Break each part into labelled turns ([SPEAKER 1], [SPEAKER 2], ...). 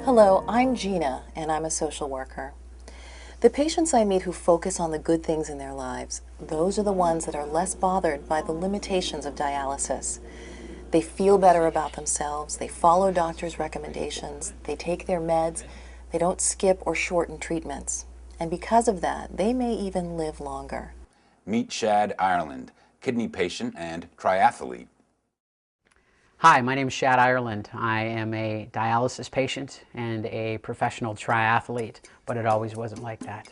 [SPEAKER 1] Hello, I'm Gina, and I'm a social worker. The patients I meet who focus on the good things in their lives, those are the ones that are less bothered by the limitations of dialysis. They feel better about themselves, they follow doctors' recommendations, they take their meds, they don't skip or shorten treatments. And because of that, they may even live longer.
[SPEAKER 2] Meet Shad Ireland, kidney patient and triathlete.
[SPEAKER 3] Hi, my name is Shad Ireland. I am a dialysis patient and a professional triathlete, but it always wasn't like that.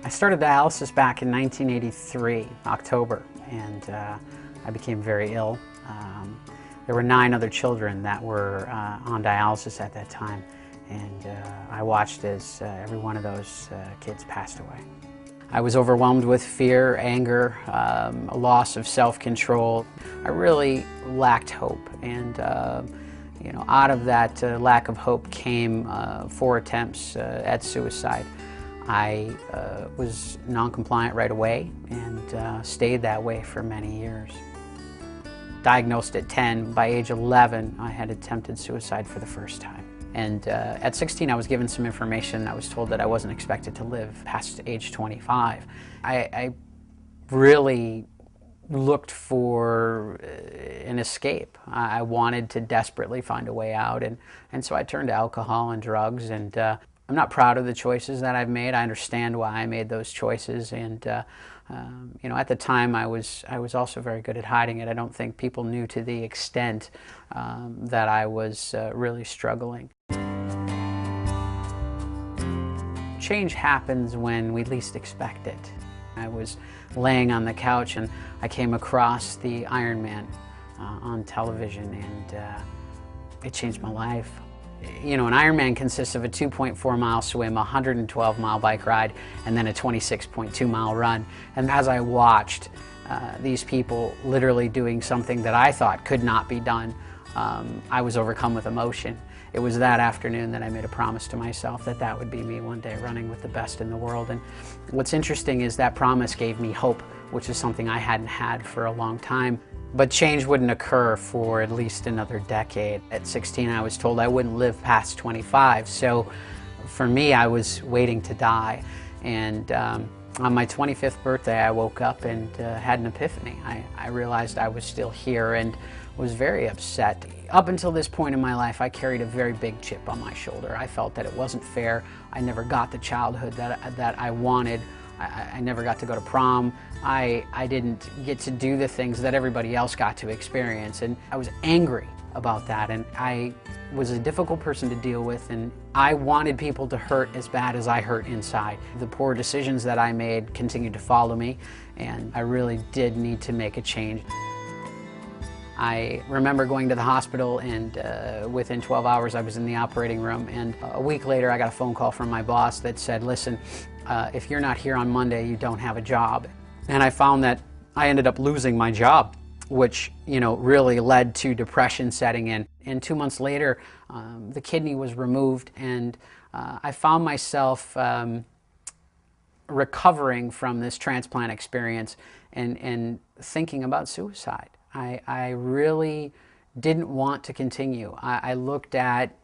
[SPEAKER 3] I started dialysis back in 1983, October, and I became very ill. There were 9 other children that were on dialysis at that time, and I watched as every one of those kids passed away. I was overwhelmed with fear, anger, a loss of self-control. I really lacked hope, and out of that lack of hope came 4 attempts at suicide. I was non-compliant right away and stayed that way for many years. Diagnosed at 10, by age 11, I had attempted suicide for the first time. And at 16, I was given some information. I was told that I wasn't expected to live past age 25. I really looked for an escape. I wanted to desperately find a way out, and so I turned to alcohol and drugs. And I'm not proud of the choices that I've made. I understand why I made those choices, and at the time I was also very good at hiding it. I don't think people knew to the extent that I was really struggling. Change happens when we least expect it. I was laying on the couch and I came across the Ironman on television, and it changed my life. An Ironman consists of a 2.4 mile swim, a 112 mile bike ride, and then a 26.2 mile run. And as I watched these people literally doing something that I thought could not be done, I was overcome with emotion. It was that afternoon that I made a promise to myself that that would be me one day, running with the best in the world. And what's interesting is that promise gave me hope, which is something I hadn't had for a long time. But change wouldn't occur for at least another decade. At 16, I was told I wouldn't live past 25. So for me, I was waiting to die. And on my 25th birthday, I woke up and had an epiphany. I realized I was still here and was very upset. Up until this point in my life, I carried a very big chip on my shoulder. I felt that it wasn't fair. I never got the childhood that I wanted. I never got to go to prom. I didn't get to do the things that everybody else got to experience, and I was angry about that, and I was a difficult person to deal with, and I wanted people to hurt as bad as I hurt inside. The poor decisions that I made continued to follow me, and I really did need to make a change. I remember going to the hospital, and within 12 hours I was in the operating room, and a week later I got a phone call from my boss that said, listen, if you're not here on Monday, you don't have a job. And I found that I ended up losing my job, which really led to depression setting in. And 2 months later, the kidney was removed, and I found myself recovering from this transplant experience and thinking about suicide. I really didn't want to continue. I looked at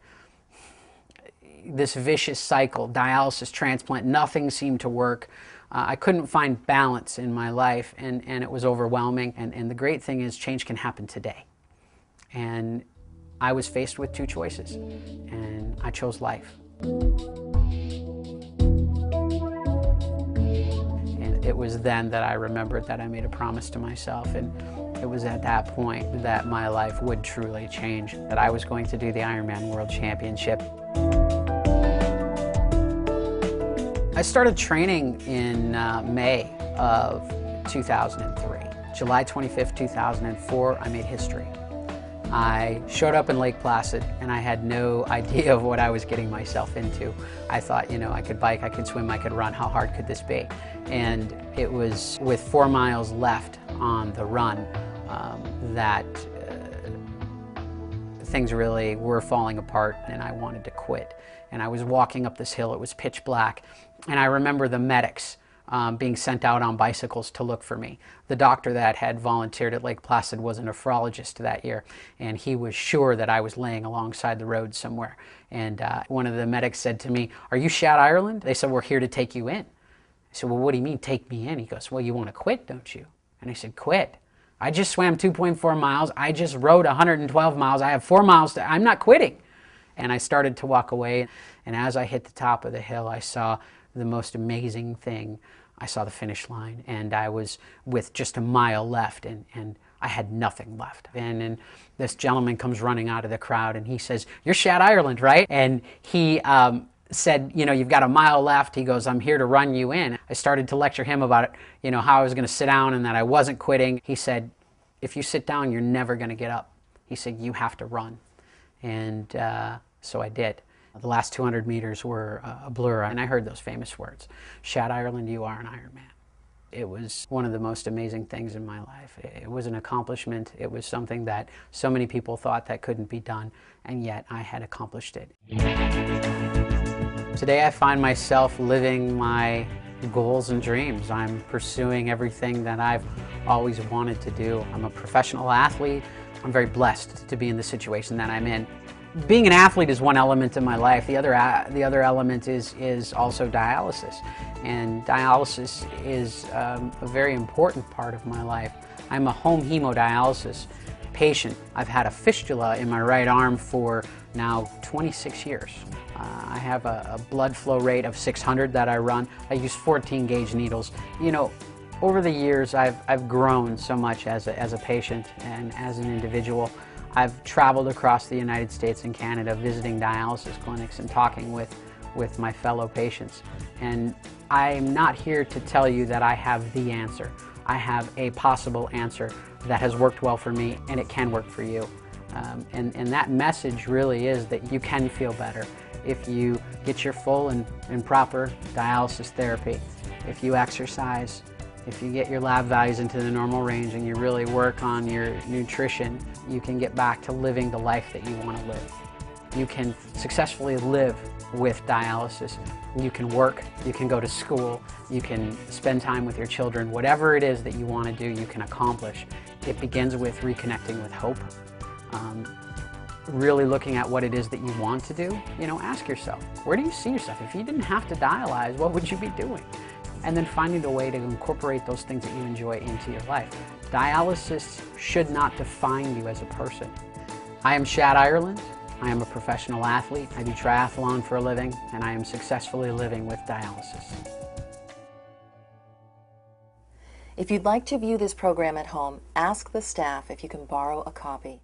[SPEAKER 3] this vicious cycle, dialysis, transplant, nothing seemed to work. I couldn't find balance in my life, and it was overwhelming. And the great thing is change can happen today. And I was faced with 2 choices, and I chose life. And it was then that I remembered that I made a promise to myself, and it was at that point that my life would truly change, that I was going to do the Ironman World Championship. I started training in May of 2003. July 25th, 2004, I made history. I showed up in Lake Placid, and I had no idea of what I was getting myself into. I thought, I could bike, I could swim, I could run. How hard could this be? And it was with 4 miles left on the run that things really were falling apart and I wanted to quit. And I was walking up this hill, it was pitch black, and I remember the medics being sent out on bicycles to look for me. The doctor that had volunteered at Lake Placid was a nephrologist that year, and he was sure that I was laying alongside the road somewhere. And one of the medics said to me, "Are you Shad Ireland?" They said, "We're here to take you in." I said, "Well, what do you mean, take me in?" He goes, "Well, you want to quit, don't you?" And I said, "Quit? I just swam 2.4 miles. I just rode 112 miles. I have 4 miles to, I'm not quitting." And I started to walk away. And as I hit the top of the hill, I saw the most amazing thing. I saw the finish line, and I was with just a mile left, and I had nothing left. And this gentleman comes running out of the crowd, and he says, "You're Shad Ireland, right?" And he said, "You know, you've got a mile left." He goes, "I'm here to run you in." I started to lecture him about it, you know, how I was going to sit down and that I wasn't quitting. He said, "If you sit down, you're never going to get up." He said, "You have to run." And so I did. The last 200 meters were a blur, and I heard those famous words, "Shad Ireland, you are an Ironman." It was one of the most amazing things in my life. It was an accomplishment. It was something that so many people thought that couldn't be done, and yet I had accomplished it. Today I find myself living my goals and dreams. I'm pursuing everything that I've always wanted to do. I'm a professional athlete. I'm very blessed to be in the situation that I'm in. Being an athlete is one element of my life. The other element is also dialysis. And dialysis is a very important part of my life. I'm a home hemodialysis patient. I've had a fistula in my right arm for now 26 years. I have a blood flow rate of 600 that I run. I use 14 gauge needles. You know, over the years I've grown so much as a patient and as an individual. I've traveled across the United States and Canada visiting dialysis clinics and talking with my fellow patients. And I'm not here to tell you that I have the answer. I have a possible answer that has worked well for me, and it can work for you. And that message really is that you can feel better if you get your full and proper dialysis therapy, if you exercise, if you get your lab values into the normal range and you really work on your nutrition, you can get back to living the life that you want to live. You can successfully live with dialysis. You can work, you can go to school, you can spend time with your children. Whatever it is that you want to do, you can accomplish. It begins with reconnecting with hope. Really looking at what it is that you want to do. You know, ask yourself, where do you see yourself? If you didn't have to dialyze, what would you be doing? And then finding a way to incorporate those things that you enjoy into your life. Dialysis should not define you as a person. I am Shad Ireland. I am a professional athlete. I do triathlon for a living, and I am successfully living with dialysis.
[SPEAKER 1] If you'd like to view this program at home, ask the staff if you can borrow a copy.